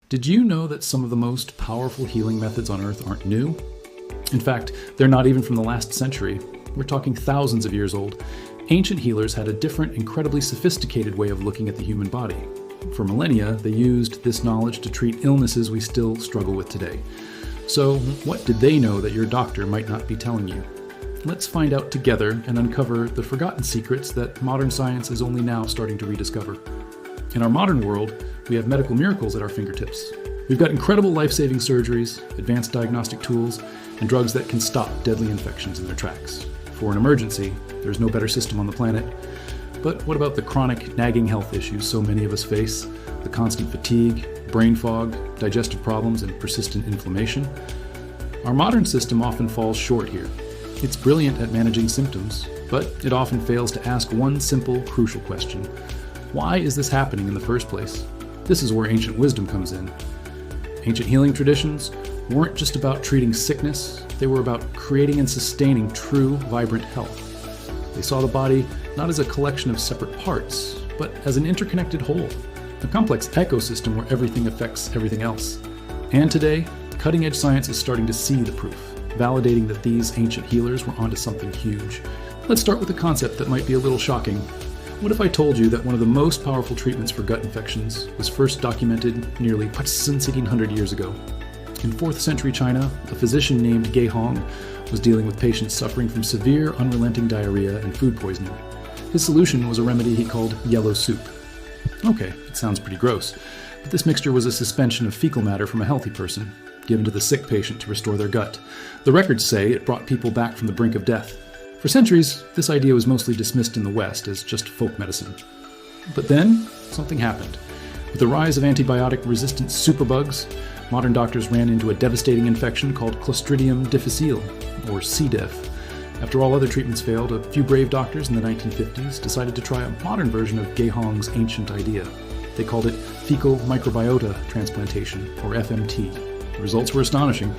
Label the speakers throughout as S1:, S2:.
S1: Did you know that some of the most powerful healing methods on Earth aren't new? In fact, they're not even from the last century. We're talking thousands of years old. Ancient healers had a different, incredibly sophisticated way of looking at the human body. For millennia, they used this knowledge to treat illnesses we still struggle with today. So, what did they know that your doctor might not be telling you? Let's find out together and uncover the forgotten secrets that modern science is only now starting to rediscover. In our modern world, we have medical miracles at our fingertips. We've got incredible life-saving surgeries, advanced diagnostic tools, and drugs that can stop deadly infections in their tracks. For an emergency, there's no better system on the planet. But what about the chronic, nagging health issues so many of us face? The constant fatigue, brain fog, digestive problems, and persistent inflammation? Our modern system often falls short here. It's brilliant at managing symptoms, but it often fails to ask one simple, crucial question. Why is this happening in the first place? This is where ancient wisdom comes in. Ancient healing traditions weren't just about treating sickness, they were about creating and sustaining true, vibrant health. They saw the body not as a collection of separate parts, but as an interconnected whole, a complex ecosystem where everything affects everything else. And today, cutting-edge science is starting to see the proof, validating that these ancient healers were onto something huge. Let's start with a concept that might be a little shocking. What if I told you that one of the most powerful treatments for gut infections was first documented nearly 1,600 years ago? In 4th century China, a physician named Ge Hong was dealing with patients suffering from severe, unrelenting diarrhea and food poisoning. His solution was a remedy he called yellow soup. Okay, it sounds pretty gross, but this mixture was a suspension of fecal matter from a healthy person, given to the sick patient to restore their gut. The records say it brought people back from the brink of death. For centuries, this idea was mostly dismissed in the West as just folk medicine. But then, something happened. With the rise of antibiotic-resistant superbugs, modern doctors ran into a devastating infection called Clostridium difficile, or C. diff. After all other treatments failed, a few brave doctors in the 1950s decided to try a modern version of Ge Hong's ancient idea. They called it fecal microbiota transplantation, or FMT. The results were astonishing.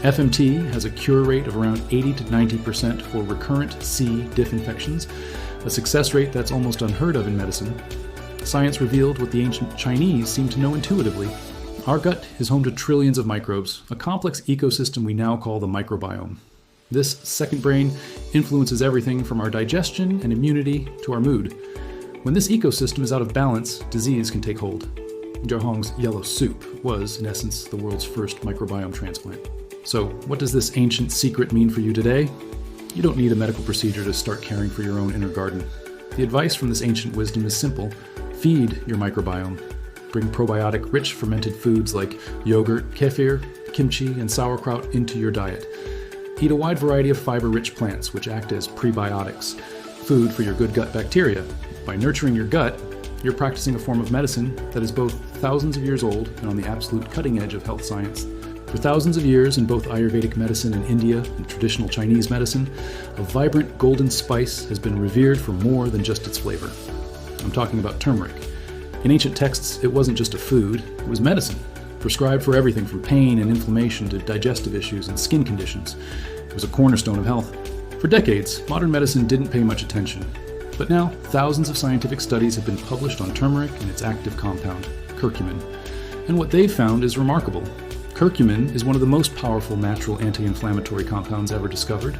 S1: FMT has a cure rate of around 80 to 90% for recurrent C. diff infections, a success rate that's almost unheard of in medicine. Science revealed what the ancient Chinese seemed to know intuitively. Our gut is home to trillions of microbes, a complex ecosystem we now call the microbiome. This second brain influences everything from our digestion and immunity to our mood. When this ecosystem is out of balance, disease can take hold. Ge Hong's yellow soup was, in essence, the world's first microbiome transplant. So, what does this ancient secret mean for you today? You don't need a medical procedure to start caring for your own inner garden. The advice from this ancient wisdom is simple. Feed your microbiome. Bring probiotic-rich fermented foods like yogurt, kefir, kimchi, and sauerkraut into your diet. Eat a wide variety of fiber-rich plants, which act as prebiotics, food for your good gut bacteria. By nurturing your gut, you're practicing a form of medicine that is both thousands of years old and on the absolute cutting edge of health science. For thousands of years in both Ayurvedic medicine in India and traditional Chinese medicine, a vibrant golden spice has been revered for more than just its flavor. I'm talking about turmeric. In ancient texts, it wasn't just a food, it was medicine, prescribed for everything from pain and inflammation to digestive issues and skin conditions. It was a cornerstone of health. For decades, modern medicine didn't pay much attention. But now, thousands of scientific studies have been published on turmeric and its active compound, curcumin. And what they've found is remarkable. Curcumin is one of the most powerful natural anti-inflammatory compounds ever discovered.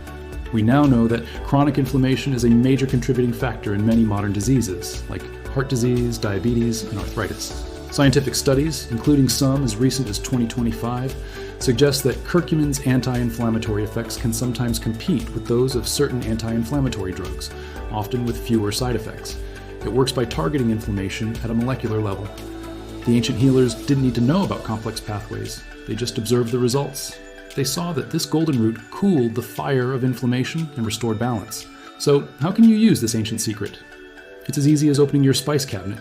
S1: We now know that chronic inflammation is a major contributing factor in many modern diseases, like heart disease, diabetes, and arthritis. Scientific studies, including some as recent as 2025, suggest that curcumin's anti-inflammatory effects can sometimes compete with those of certain anti-inflammatory drugs, often with fewer side effects. It works by targeting inflammation at a molecular level. The ancient healers didn't need to know about complex pathways. They just observed the results. They saw that this golden root cooled the fire of inflammation and restored balance. So, how can you use this ancient secret? It's as easy as opening your spice cabinet.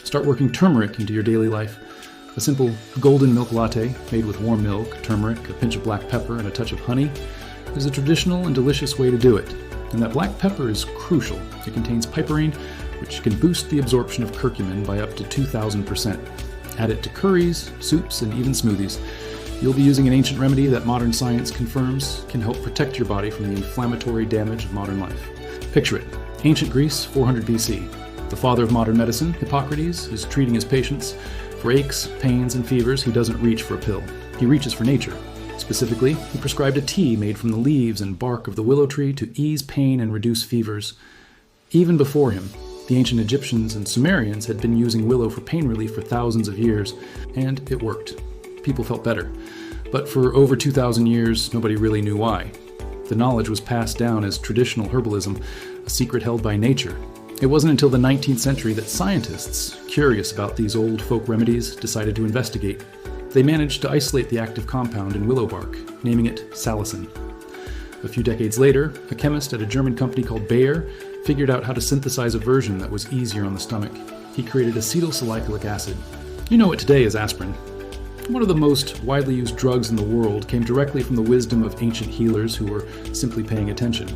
S1: Start working turmeric into your daily life. A simple golden milk latte made with warm milk, turmeric, a pinch of black pepper, and a touch of honey is a traditional and delicious way to do it. And that black pepper is crucial. It contains piperine, which can boost the absorption of curcumin by up to 2,000%. Add it to curries, soups, and even smoothies. You'll be using an ancient remedy that modern science confirms can help protect your body from the inflammatory damage of modern life. Picture it. Ancient Greece, 400 BC. The father of modern medicine, Hippocrates, is treating his patients for for aches, pains, and fevers, he doesn't reach for a pill. He reaches for nature. Specifically, he prescribed a tea made from the leaves and bark of the willow tree to ease pain and reduce fevers. Even before him, the ancient Egyptians and Sumerians had been using willow for pain relief for thousands of years, and it worked. People felt better. But for over 2,000 years, nobody really knew why. The knowledge was passed down as traditional herbalism, a secret held by nature. It wasn't until the 19th century that scientists, curious about these old folk remedies, decided to investigate. They managed to isolate the active compound in willow bark, naming it salicin. A few decades later, a chemist at a German company called Bayer figured out how to synthesize a version that was easier on the stomach. He created acetylsalicylic acid. You know it today as aspirin. One of the most widely used drugs in the world came directly from the wisdom of ancient healers who were simply paying attention.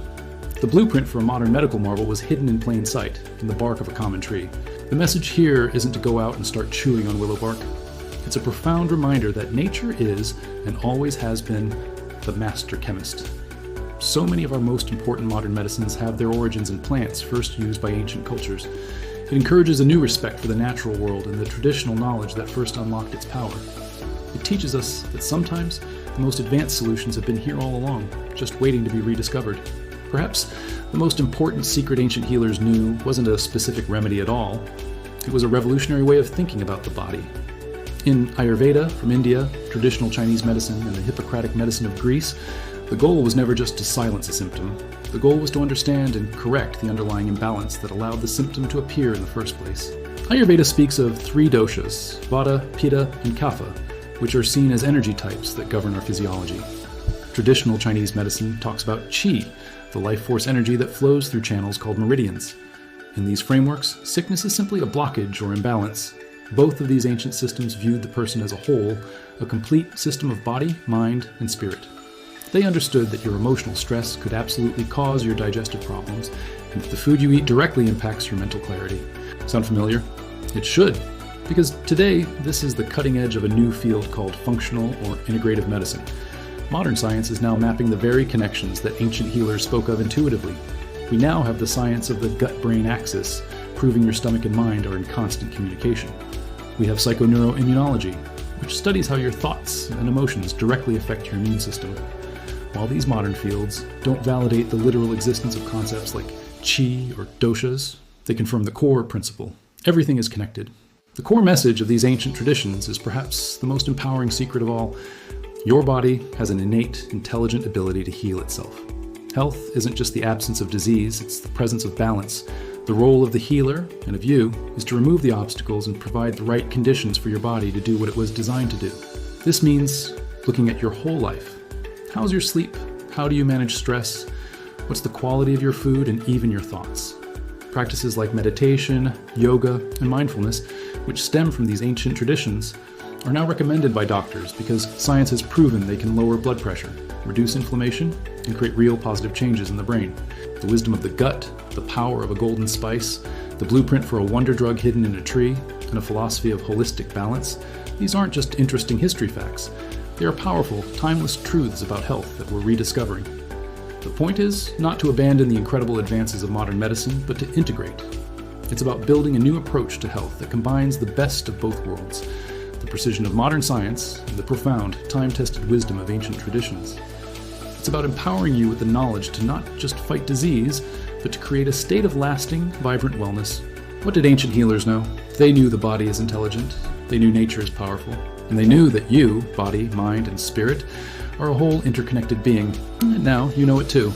S1: The blueprint for a modern medical marvel was hidden in plain sight, in the bark of a common tree. The message here isn't to go out and start chewing on willow bark. It's a profound reminder that nature is, and always has been, the master chemist. So many of our most important modern medicines have their origins in plants first used by ancient cultures. It encourages a new respect for the natural world and the traditional knowledge that first unlocked its power. It teaches us that sometimes the most advanced solutions have been here all along, just waiting to be rediscovered. Perhaps the most important secret ancient healers knew wasn't a specific remedy at all. It was a revolutionary way of thinking about the body. In Ayurveda from India, traditional Chinese medicine, and the Hippocratic medicine of Greece, the goal was never just to silence a symptom. The goal was to understand and correct the underlying imbalance that allowed the symptom to appear in the first place. Ayurveda speaks of 3 doshas, Vata, Pitta, and Kapha, which are seen as energy types that govern our physiology. Traditional Chinese medicine talks about qi, the life force energy that flows through channels called meridians. In these frameworks, sickness is simply a blockage or imbalance. Both of these ancient systems viewed the person as a whole, a complete system of body, mind, and spirit. They understood that your emotional stress could absolutely cause your digestive problems, and that the food you eat directly impacts your mental clarity. Sound familiar? It should, because today this is the cutting edge of a new field called functional or integrative medicine. Modern science is now mapping the very connections that ancient healers spoke of intuitively. We now have the science of the gut-brain axis, proving your stomach and mind are in constant communication. We have psychoneuroimmunology, which studies how your thoughts and emotions directly affect your immune system. While these modern fields don't validate the literal existence of concepts like qi or doshas, they confirm the core principle. Everything is connected. The core message of these ancient traditions is perhaps the most empowering secret of all. Your body has an innate, intelligent ability to heal itself. Health isn't just the absence of disease, it's the presence of balance. The role of the healer, and of you, is to remove the obstacles and provide the right conditions for your body to do what it was designed to do. This means looking at your whole life. How's your sleep? How do you manage stress? What's the quality of your food and even your thoughts? Practices like meditation, yoga, and mindfulness, which stem from these ancient traditions, are now recommended by doctors because science has proven they can lower blood pressure, reduce inflammation, and create real positive changes in the brain. The wisdom of the gut, the power of a golden spice, the blueprint for a wonder drug hidden in a tree, and a philosophy of holistic balance, these aren't just interesting history facts. They are powerful, timeless truths about health that we're rediscovering. The point is not to abandon the incredible advances of modern medicine, but to integrate. It's about building a new approach to health that combines the best of both worlds, the precision of modern science and the profound, time-tested wisdom of ancient traditions. It's about empowering you with the knowledge to not just fight disease, but to create a state of lasting, vibrant wellness. What did ancient healers know? They knew the body is intelligent, they knew nature is powerful, and they knew that you, body, mind, and spirit, are a whole interconnected being. And now you know it too.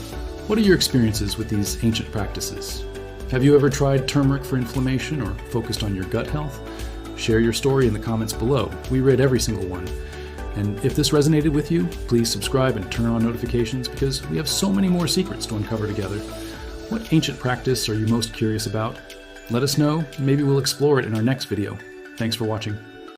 S1: What are your experiences with these ancient practices? Have you ever tried turmeric for inflammation or focused on your gut health? Share your story in the comments below. We read every single one. And if this resonated with you, please subscribe and turn on notifications because we have so many more secrets to uncover together. What ancient practice are you most curious about? Let us know, and maybe we'll explore it in our next video. Thanks for watching.